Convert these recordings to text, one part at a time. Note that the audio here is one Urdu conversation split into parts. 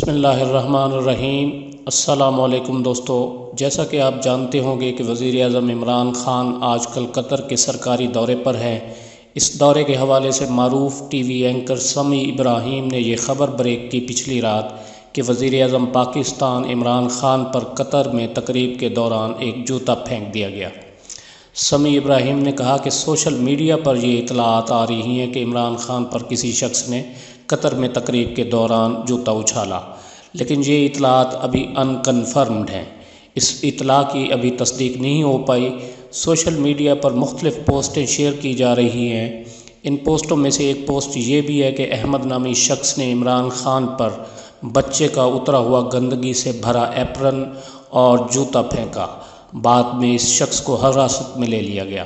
بسم اللہ الرحمن الرحیم۔ السلام علیکم دوستو، جیسا کہ آپ جانتے ہوں گے کہ وزیر اعظم عمران خان آج کل قطر کے سرکاری دورے پر ہیں۔ اس دورے کے حوالے سے معروف ٹی وی اینکر سمیع ابراہیم نے یہ خبر بریک کی پچھلی رات کہ وزیر اعظم پاکستان عمران خان پر قطر میں تقریب کے دوران ایک جوتا پھینک دیا گیا۔ سمیع ابراہیم نے کہا کہ سوشل میڈیا پر یہ اطلاعات آ رہی ہیں کہ عمران خان پر کسی شخص نے قطر میں تقریب کے دوران جوتا اچھالا، لیکن یہ اطلاعات ابھی ان کنفرمڈ ہیں۔ اس اطلاع کی ابھی تصدیق نہیں ہو پائی۔ سوشل میڈیا پر مختلف پوسٹیں شیئر کی جا رہی ہیں۔ ان پوسٹوں میں سے ایک پوسٹ یہ بھی ہے کہ احمد نامی شخص نے عمران خان پر بچے کا اترا ہوا گندگی سے بھرا ایپرن اور جوتا پھینکا۔ بعد میں اس شخص کو حراست میں لے لیا گیا۔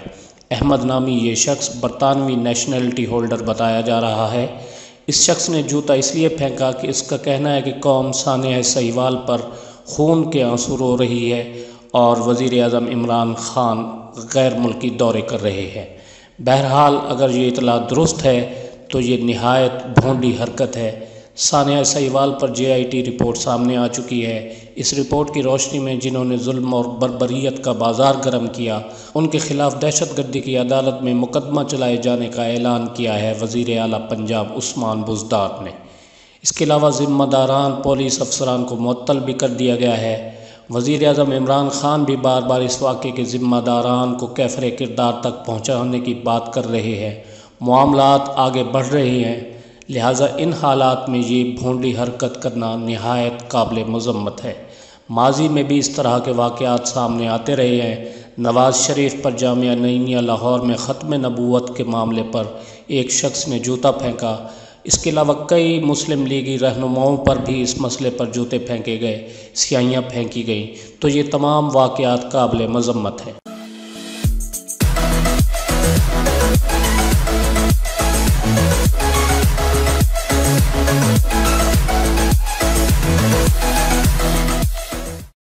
احمد نامی یہ شخص برطانوی نیشنلٹی ہولڈر بتایا جا رہا ہے۔ اس شخص نے جوتا اس لیے پھینکا کہ اس کا کہنا ہے کہ قوم سانحہ سہیوال پر خون کے آنسو رو رہی ہے اور وزیر اعظم عمران خان غیر ملکی دورے کر رہے ہیں۔ بہرحال اگر یہ اطلاع درست ہے تو یہ نہایت بھونڈی حرکت ہے۔ سانحہ سہیوال پر JIT رپورٹ سامنے آ چکی ہے۔ اس رپورٹ کی روشنی میں جنہوں نے ظلم اور بربریت کا بازار گرم کیا، ان کے خلاف دہشت گردی کی عدالت میں مقدمہ چلائے جانے کا اعلان کیا ہے وزیر اعلیٰ پنجاب عثمان بزدار نے۔ اس کے علاوہ ذمہ داران پولیس افسران کو معطل بھی کر دیا گیا ہے۔ وزیر اعظم عمران خان بھی بار بار اس واقعے کے ذمہ داران کو کیفر کردار تک پہنچانے کی بات کر رہے ہیں۔ معاملات آگے بڑھ رہے ہیں، لہٰذا ان حالات میں یہ بھونڈی حرکت کرنا نہایت قابل مذمت ہے۔ ماضی میں بھی اس طرح کے واقعات سامنے آتے رہے ہیں۔ نواز شریف پر جامعہ نعیمیہ لاہور میں ختم نبوت کے معاملے پر ایک شخص نے جوتا پھینکا۔ اس کے علاوہ کئی مسلم لیگی رہنماؤں پر بھی اس مسئلے پر جوتے پھینکے گئے، سیائیاں پھینکی گئیں، تو یہ تمام واقعات قابل مذمت ہیں۔